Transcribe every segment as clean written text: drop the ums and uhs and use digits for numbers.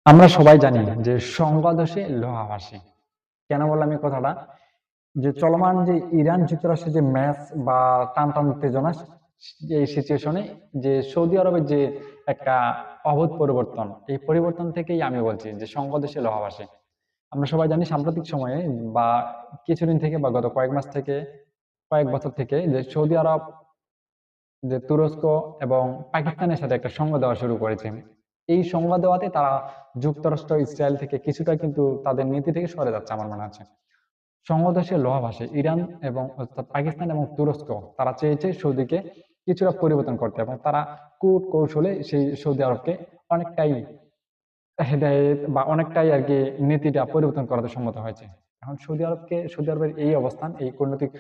আমরা সবাই জানি যে সংঘর্ষে লোহা ভাসে। কেন বললাম এই কথাটা? যে চলমান যে ইরান যুক্তরাষ্ট্রের যে ম্যাচ বা টানটান উত্তেজনা, এই সিচুয়েশনে যে সৌদি আরবের যে একটা অভূত পরিবর্তন, এই পরিবর্তন থেকেই আমি বলছি যে সংঘর্ষে লোহা ভাসে। আমরা সবাই জানি সাম্প্রতিক সময়ে বা কিছুদিন থেকে বা গত কয়েক মাস থেকে, কয়েক বছর থেকে যে সৌদি আরব যে তুরস্ক এবং পাকিস্তানের সাথে একটা সঙ্গ দেওয়া শুরু করেছে। এই সঙ্গ দেওয়াতে তারা যুক্তরাষ্ট্র ইসরায়েল থেকে কিছুটা কিন্তু তাদের নীতি থেকে সরে যাচ্ছে আমার মনে হচ্ছে। সংঘর্ষের লোহা ভাসে ইরান এবং অর্থাৎ পাকিস্তান এবং তুরস্ক, তারা চেয়েছে সৌদিকে কিছুটা পরিবর্তন করতে এবং তারা কূট কৌশলে সেই সৌদি আরবকে অনেকটাই হেদায়েত বা অনেকটাই আর কি নীতিটা পরিবর্তন করাতে সম্মত হয়েছে। এখন সৌদি আরবের এই অবস্থান, এই কূটনৈতিক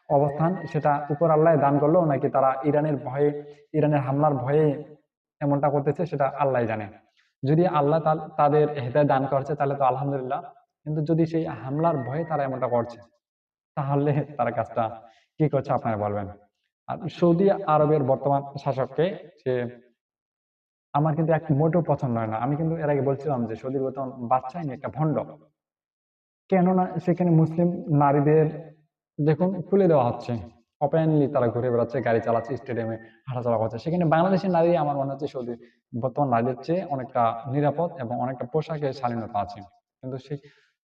অবস্থান, সেটা উপর আল্লাহ দান করলো নাকি তারা ইরানের ভয়ে, ইরানের হামলার ভয়ে এমনটা করতেছে, সেটা আল্লাহ জানে। যদি আল্লাহ তাদের হেদায়েত দান করছে তাহলে তো আলহামদুলিল্লাহ, কিন্তু যদি সেই হামলার ভয়ে তারা এমনটা করছে তাহলে তারা কাজটা কি করছে আপনারা বলবেন। আর সৌদি আরবের বর্তমান শাসককে, সে আমার কিন্তু এক মোটেও পছন্দ হয় না। আমি কিন্তু এর আগে বলছিলাম যে সৌদির বর্তমান বাদশাহী একটা ভণ্ড। কেননা সেখানে মুসলিম নারীদের দেখুন খুলে দেওয়া হচ্ছে, ওপেনলি তারা ঘুরে বেড়াচ্ছে, গাড়ি চালাচ্ছে, স্টেডিয়ামে হাঁটাচলা করছে। সেখানে বাংলাদেশের নারী আমার মনে হচ্ছে সৌদি বর্তমান নারীদের চেয়ে অনেকটা নিরাপদ এবং অনেকটা পোশাকের স্বাধীনতা আছে। কিন্তু সেই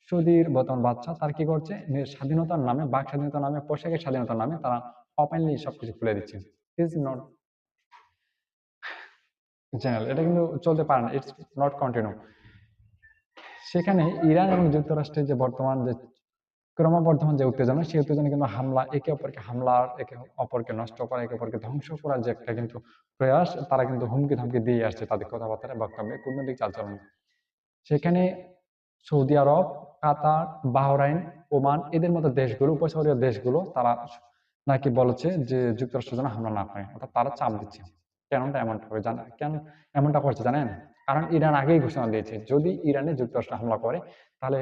সৌদির বর্তমান বাচ্চা তার কি করছে, নিজের স্বাধীনতার নামে, বাক স্বাধীনতার নামে, পোশাকের স্বাধীনতার নামে তারা ওপেনলি সবকিছু খুলে দিচ্ছে। ইজ নট জেনারেল, এটা কিন্তু চলতে পারে না, ইটস নট কন্টিনিউ। সেখানে ইরান এবং যুক্তরাষ্ট্রের যে বর্তমান যে ক্রমবর্ধমান যে উত্তেজনা, সেই উত্তেজনা কিন্তু হামলা, একে অপরকে হামলার, একে অপরকে নষ্ট করা, একে অপরকে ধ্বংস করার যে একটা কিন্তু প্রয়াস, তারা কিন্তু হুমকি ধামকি দিয়ে আসছে তাদের কথাবার্তা, বক্তব্যে, কূটনৈতিক চালচলনে। সেখানে সৌদি আরব, কাতার, বাহরাইন, ওমান, এদের মতো দেশগুলো, উপসাগরীয় দেশগুলো, তারা নাকি বলেছে যে যুক্তরাষ্ট্র যেন হামলা না করে, অর্থাৎ তারা চাপ দিচ্ছে। কেনটা এমনটা হবে জানেন? কেন এমনটা করছে জানেন? কারণ ইরান আগেই ঘোষণা দিয়েছে যদি ইরানে যুক্তরাষ্ট্র হামলা করে তাহলে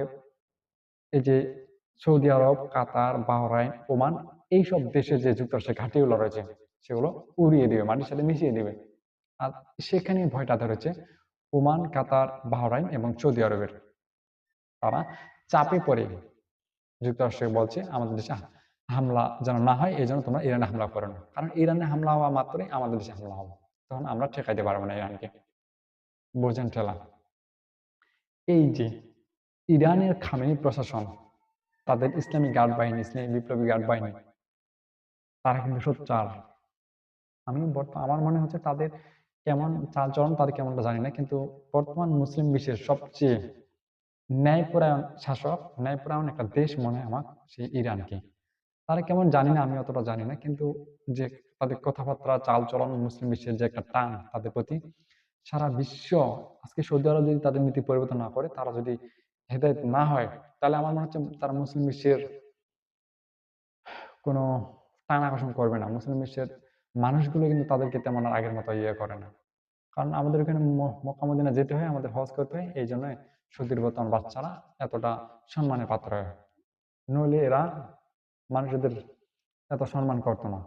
এই যে সৌদি আরব, কাতার, বাহরাইন, ওমান, এইসব দেশে যে যুক্তরাষ্ট্রের ঘাঁটিগুলো রয়েছে সেগুলো উড়িয়ে দিবে, মাটির সাথে মিশিয়ে দিবে। আর সেখানে ভয়টা ধরেছে ওমান, কাতার, বাহরাইন এবং সৌদি আরবের। তারা চাপে পড়ে যুক্তরাষ্ট্রকে বলছে আমাদের দেশে হামলা যেন না হয়, এই জন্য তোমরা ইরানে হামলা করো না, কারণ ইরানে হামলা হওয়া মাত্রই আমাদের দেশে হামলা হবে, তখন আমরা ঠেকাইতে পারবো না ইরানকে। বোঝেন ঠেলা? এই যে ইরানের খামেনি প্রশাসন, তাদের ইসলামী গার্ড বাহিনী, ইসলামী বিপ্লবী গার্ড বাহিনী, তারা কিন্তু সোচ্চার। আমার মনে হচ্ছে তাদের কেমন চালচলন, তাদের কেমনটা জানি না, কিন্তু বর্তমান মুসলিম বিশ্বের সবচেয়ে ন্যায়পরায়ণ শাসক, ন্যায়পরায়ণ একটা দেশ মনে হয় আমার সেই ইরানকে। তারা কেমন জানি না, আমি অতটা জানি না, কিন্তু যে তাদের কথাবার্তা, চালচলন, মুসলিম বিশ্বের যে একটা টান তাদের প্রতি, সারা বিশ্ব, আজকে সৌদি আরব যদি তাদের নীতি পরিবর্তন না করে, তারা যদি হেদায়েত না হয়, তাহলে আমার মনে হচ্ছে তারা মুসলিম বিশ্বের কোনো টান আকর্ষণ করবে না। মুসলিম বিশ্বের মানুষগুলো কিন্তু তাদেরকে তেমন আর আগের মতো ইয়ে করে না। কারণ আমাদের ওখানে মক্কা মদিনা যেতে হয়, আমাদের হজ করতে হয়, এই জন্য সৌদির বর্তমান বাচ্চারা এতটা সম্মানের পাত্র হয়। নইলে এরা মানুষদের এত সম্মান করতো না।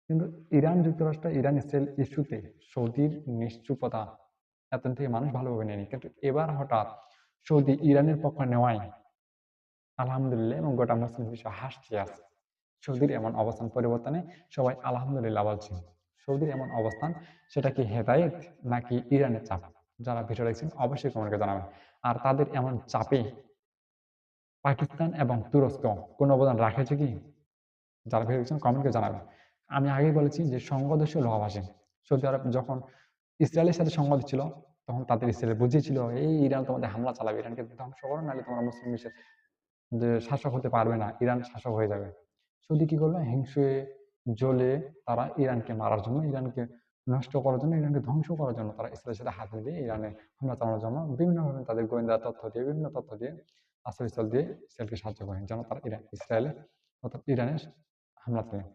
কিন্তু ইরান যুক্তরাষ্ট্র, ইরান ইসরায়েল ইস্যুতে সৌদির নিশ্চুপতা এতদিন থেকে মানুষ ভালোভাবে নেয়নি, কিন্তু এবার হঠাৎ সৌদি ইরানের পক্ষ নেওয়ায় আলহামদুলিল্লাহ এবং গোটা মুসলিম বিশ্ব হাসছে আছে। সৌদির এমন অবস্থান পরিবর্তনে সবাই আলহামদুলিল্লাহ বলছেন। সৌদির এমন অবস্থান, সেটা কি হেদায়েত নাকি ইরানের চাপ? যারা ভিডিও দেখছেন অবশ্যই কমেন্টে জানাবেন। আর তাদের এমন চাপে পাকিস্তান এবং তুরস্ক কোনো অবদান রাখেছে কি? যারা ভিডিও দেখছেন কমেন্টে জানাবেন। আমি আগেই বলেছি যে সংঘর্ষে লোহা ভাসে। সৌদি আরব যখন ইসরায়েলের সাথে সংঘাত ছিল, তখন তাদের ইসরায়েল বুঝিয়েছিল এই ইরান তোমাদের হামলা চালাবে, ইরানকে ধ্বংস করো, নাহলে তোমরা মুসলিম বিশ্বের যে শাসক হতে পারবে না, ইরান শাসক হয়ে যাবে। সৌদি কি করলো? হিংসে জ্বলে তারা ইরানকে মারার জন্য, ইরানকে নষ্ট করার জন্য, ইরানকে ধ্বংস করার জন্য তারা ইসরায়েলের সাথে হাত মিলিয়ে ইরানে হামলা চালানোর জন্য বিভিন্নভাবে তাদের গোয়েন্দা তথ্য দিয়ে, বিভিন্ন তথ্য দিয়ে, আশ্রয়স্থল দিয়ে ইসরায়েলকে সাহায্য করে, যেন তারা ইসরায়েলে অর্থাৎ ইরানে হামলা চালায়।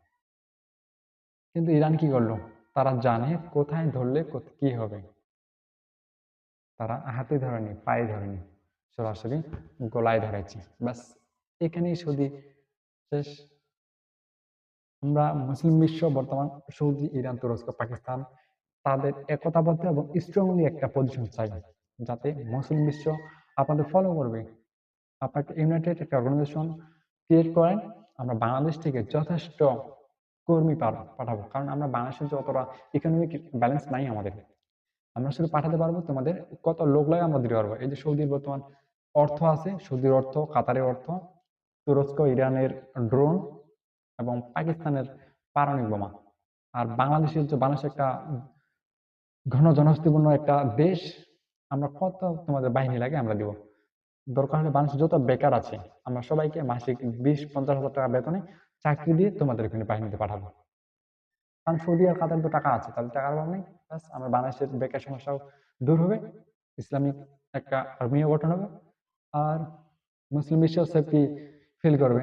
কিন্তু ইরান কি করলো? তারা জানে কোথায় ধরলে কি হবে। তারা হাতে ধরেনি, পায়ে ধরেনি, সরাসরি গলায় ধরেছে। ব্যাস, এখানেই সৌদি শেষ। আমরা মুসলিম বিশ্ব বর্তমান সৌদি, ইরান, তুরস্ক, পাকিস্তান, তাদের একতাবদ্ধ এবং স্ট্রংলি একটা পজিশন চাই, যাতে মুসলিম বিশ্ব আপনাদের ফলো করবে। আপনাকে ইউনাইটেড একটা অর্গানাইজেশন ক্রিয়েট করেন। আমরা বাংলাদেশ থেকে যথেষ্ট কর্মী পাঠাবো, কারণ আমরা বাংলাদেশের যতটা ইকোনমিক ব্যালেন্স নাই আমাদের। আমরা শুধু পাঠাতে পারবো, তোমাদের কত লোক লাগে আমরা দিতে পারবো। এই যে সৌদির বর্তমান অর্থ আছে, সৌদির অর্থ, কাতারের অর্থ, তুরস্ক ইরানের ড্রোন এবং পাকিস্তানের পারমাণবিক বোমা। আর বাংলাদেশ একটা ঘন জনবসতিপূর্ণ একটা দেশ, আমরা কত তোমাদের বাহিনী লাগে আমরা দিব। দরকার হলে বাংলাদেশে যত বেকার আছে আমরা সবাইকে মাসিক 20-50 হাজার টাকা বেতনে চাকরি দিয়ে তোমাদের ওখানে বাহিনীতে পাঠাবো। কারণ সৌদি আর কাতার তো টাকা আছে, তাদের টাকার অভাব নেই। ব্যাস, আমার বাংলাদেশের বেকার সমস্যাও দূর হবে, ইসলামিক একটা আর্মিও গঠন হবে, আর মুসলিম বিশ্ব সেফটি ফিল করবে।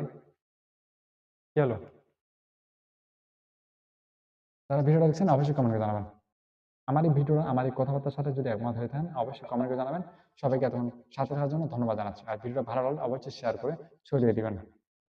কি হলো? যারা ভিডিওটা দেখছেন অবশ্যই কমেন্ট করে জানাবেন। আমার এই ভিডিও, আমার এই কথাবার্তার সাথে যদি একমত হয়ে থাকেন অবশ্যই কমেন্ট করে জানাবেন। সবাইকে এতক্ষণ সাথে থাকার জন্য ধন্যবাদ জানাচ্ছি। আর ভিডিওটা ভালো লাগলে অবশ্যই শেয়ার করে ছড়িয়ে দিবেন।